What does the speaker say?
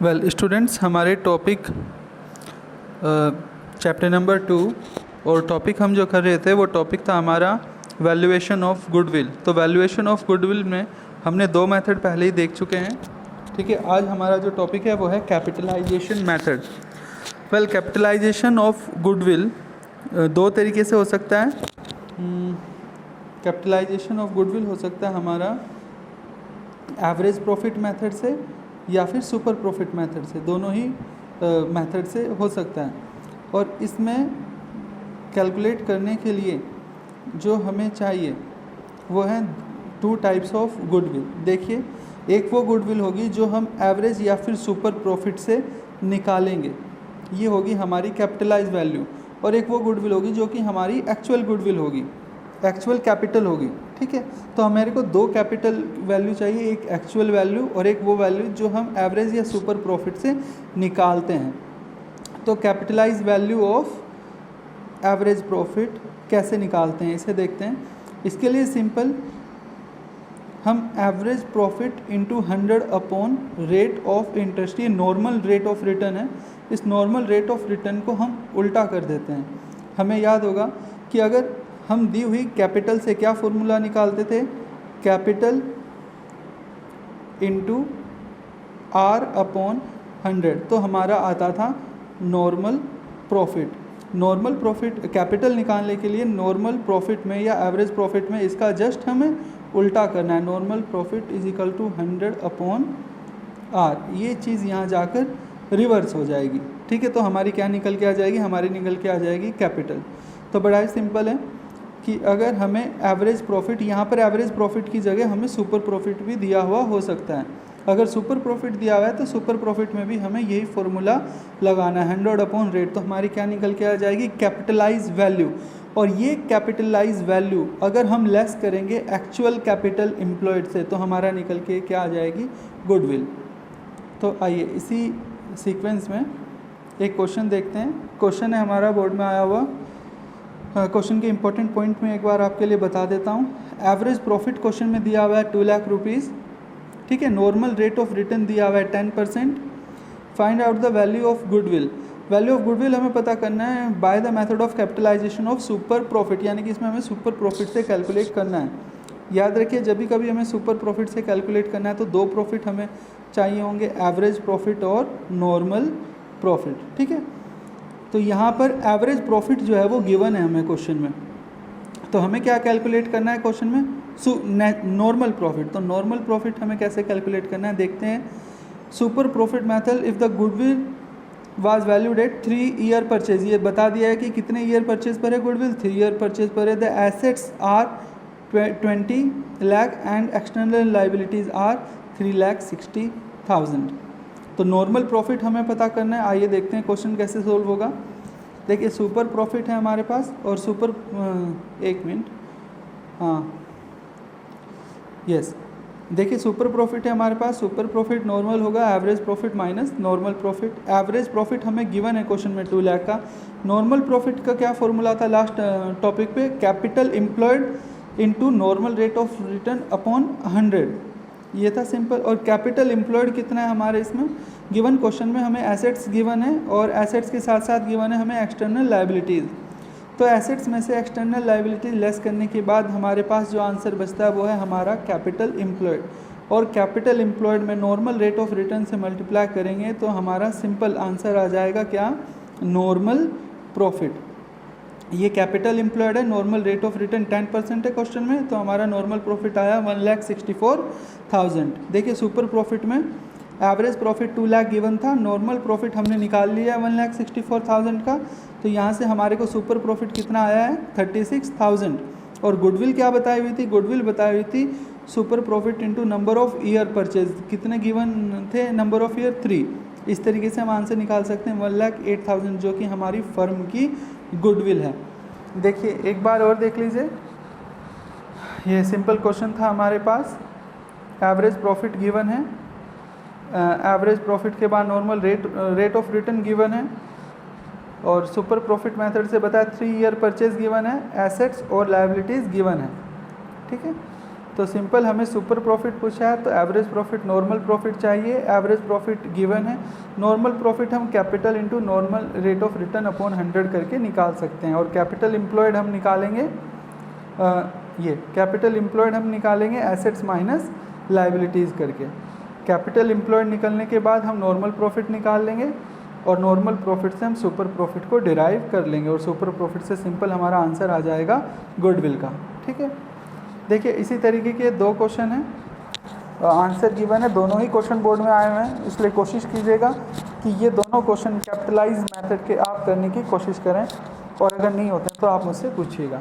Well students, हमारे topic chapter number 2 और topic हम जो कर रहे थे वो टॉपिक था हमारा वैल्यूएशन ऑफ गुडविल। तो वैल्यूएशन ऑफ गुडविल में हमने दो मेथड पहले ही देख चुके हैं। ठीक है, आज हमारा जो टॉपिक है वो है capitalization method. Well, capitalization of goodwill दो तरीके से हो सकता है। कैपिटलाइजेशन ऑफ गुडविल हो सकता है हमारा एवरेज प्रॉफिट मेथड से या फिर सुपर प्रॉफिट मेथड से, दोनों ही मेथड से हो सकता है। और इसमें कैलकुलेट करने के लिए जो हमें चाहिए वो है टू टाइप्स ऑफ गुडविल। देखिए, एक वो गुडविल होगी जो हम एवरेज या फिर सुपर प्रॉफिट से निकालेंगे, ये होगी हमारी कैपिटलाइज वैल्यू। और एक वो गुडविल होगी जो कि हमारी एक्चुअल गुडविल होगी, एक्चुअल कैपिटल होगी। ठीक है, तो हमारे को दो कैपिटल वैल्यू चाहिए, एक एक्चुअल वैल्यू और एक वो वैल्यू जो हम एवरेज या सुपर प्रॉफिट से निकालते हैं। तो capitalize value of average profit कैसे निकालते हैं इसे देखते हैं। इसके लिए सिंपल, हम average profit into 100 upon rate of interest, ये नॉर्मल रेट ऑफ रिटर्न है, इस नॉर्मल रेट ऑफ रिटर्न को हम उल्टा कर देते हैं। हमें याद होगा कि अगर हम दी हुई कैपिटल से क्या फॉर्मूला निकालते थे, कैपिटल इंटू आर अपॉन 100, तो हमारा आता था normal profit. Normal profit capital निकालने के लिए नॉर्मल प्रॉफिट में या एवरेज प्रॉफिट में इसका जस्ट हमें उल्टा करना है। Normal profit is equal to 100 upon R, ये चीज़ यहाँ जाकर रिवर्स हो जाएगी। ठीक है, तो हमारी क्या निकल के आ जाएगी, हमारी निकल के आ जाएगी कैपिटल। तो बड़ा ही सिंपल है कि अगर हमें एवरेज प्रॉफिट, यहाँ पर एवरेज प्रॉफिट की जगह हमें सुपर प्रॉफिट भी दिया हुआ हो सकता है। अगर सुपर प्रॉफिट दिया हुआ है तो सुपर प्रॉफिट में भी हमें यही फॉर्मूला लगाना है, 100 अपॉन रेट। तो हमारी क्या निकल के आ जाएगी, कैपिटलाइज वैल्यू। और ये कैपिटलाइज वैल्यू अगर हम लेस करेंगे एक्चुअल कैपिटल एम्प्लॉयड से तो हमारा निकल के क्या आ जाएगी, गुडविल। तो आइए इसी सीक्वेंस में एक क्वेश्चन देखते हैं। क्वेश्चन है हमारा बोर्ड में आया हुआ। क्वेश्चन के इंपॉर्टेंट पॉइंट में एक बार आपके लिए बता देता हूँ। एवरेज प्रॉफिट क्वेश्चन में दिया हुआ है 2 लाख रुपीज़। ठीक है, नॉर्मल रेट ऑफ रिटर्न दिया हुआ है 10%। Find out the value of goodwill. Value of goodwill हमें पता करना है by the method of capitalization of super profit, यानी कि इसमें हमें सुपर प्रॉफिट से कैलकुलेट करना है। याद रखिए, जब भी कभी हमें सुपर प्रॉफिट से कैलकुलेट करना है तो दो प्रॉफिट हमें चाहिए होंगे, एवरेज प्रॉफिट और नॉर्मल प्रॉफिट। ठीक है, तो यहाँ पर एवरेज प्रॉफिट जो है वो गिवन है हमें क्वेश्चन में, तो हमें क्या कैलकुलेट करना है क्वेश्चन में, नॉर्मल प्रॉफिट। तो नॉर्मल प्रॉफिट हमें कैसे कैलकुलेट करना है देखते हैं। Super profit method, if the goodwill was valued at 3 year purchase, ये बता दिया है कि कितने ईयर परचेज पर है गुडविल, 3 ईयर परचेज पर है। The assets are 20 lakh and external liabilities are 3,60,000। तो नॉर्मल प्रॉफिट हमें पता करना है। आइए देखते हैं क्वेश्चन कैसे सोल्व होगा। देखिए, सुपर प्रॉफिट है हमारे पास और सुपर एक मिनट, हाँ यस, देखिए सुपर प्रॉफिट है हमारे पास। सुपर प्रॉफिट नॉर्मल होगा average profit minus normal profit. Average profit हमें गिवन है क्वेश्चन में 2 लाख का। नॉर्मल प्रॉफिट का क्या फॉर्मूला था लास्ट टॉपिक पे, capital employed into normal rate of return upon 100, ये था सिंपल। और कैपिटल एम्प्लॉयड कितना है हमारे इसमें गिवन क्वेश्चन में, हमें एसेट्स गिवन है और एसेट्स के साथ साथ गिवन है हमें एक्सटर्नल लाइबिलिटीज़। तो एसेट्स में से एक्सटर्नल लाइबिलिटीज लेस करने के बाद हमारे पास जो आंसर बचता है वो है हमारा कैपिटल एम्प्लॉयड। और कैपिटल एम्प्लॉयड में नॉर्मल रेट ऑफ रिटर्न से मल्टीप्लाई करेंगे तो हमारा सिंपल आंसर आ जाएगा क्या, नॉर्मल प्रॉफिट। ये कैपिटल एम्प्लॉयड है, नॉर्मल रेट ऑफ रिटर्न 10% है क्वेश्चन में, तो हमारा नॉर्मल प्रॉफिट आया 1,64,000। देखिए, सुपर प्रॉफिट में एवरेज प्रॉफिट 2 लाख गिवन था, नॉर्मल प्रॉफिट हमने निकाल लिया 1,64,000 का, तो यहाँ से हमारे को सुपर प्रॉफिट कितना आया है 36,000। और गुडविल क्या बताई हुई थी, गुडविल बताई हुई थी super profit into number of year purchase, कितने गिवन थे, नंबर ऑफ ईयर 3। इस तरीके से हम आंसर निकाल सकते हैं 1,08,000 जो कि हमारी फर्म की गुडविल है। देखिए एक बार और देख लीजिए, ये सिंपल क्वेश्चन था हमारे पास। एवरेज प्रॉफिट गिवन है, एवरेज प्रॉफिट के बाद normal rate of return given है और सुपर प्रॉफिट मेथड से बताया 3 ईयर परचेज गिवन है, एसेट्स और लायबिलिटीज़ गिवन है। ठीक है, तो सिंपल हमें सुपर प्रॉफिट पूछा है तो एवरेज प्रॉफिट नॉर्मल प्रॉफिट चाहिए, एवरेज प्रॉफिट गिवन है, नॉर्मल प्रॉफिट हम capital into normal rate of return upon 100 करके निकाल सकते हैं। और कैपिटल एम्प्लॉयड हम निकालेंगे ये कैपिटल एम्प्लॉयड हम निकालेंगे एसेट्स माइनस लाइबिलिटीज़ करके। कैपिटल एम्प्लॉयड निकलने के बाद हम नॉर्मल प्रॉफिट निकाल लेंगे और नॉर्मल प्रॉफिट से हम सुपर प्रॉफिट को डिराइव कर लेंगे और सुपर प्रॉफिट से सिंपल हमारा आंसर आ जाएगा गुडविल का। ठीक है, देखिए इसी तरीके के 2 क्वेश्चन हैं, आंसर गिवन है, दोनों ही क्वेश्चन बोर्ड में आए हुए हैं, इसलिए कोशिश कीजिएगा कि ये दोनों क्वेश्चन कैपिटलाइज मेथड के आप करने की कोशिश करें और अगर नहीं होते तो आप मुझसे पूछिएगा।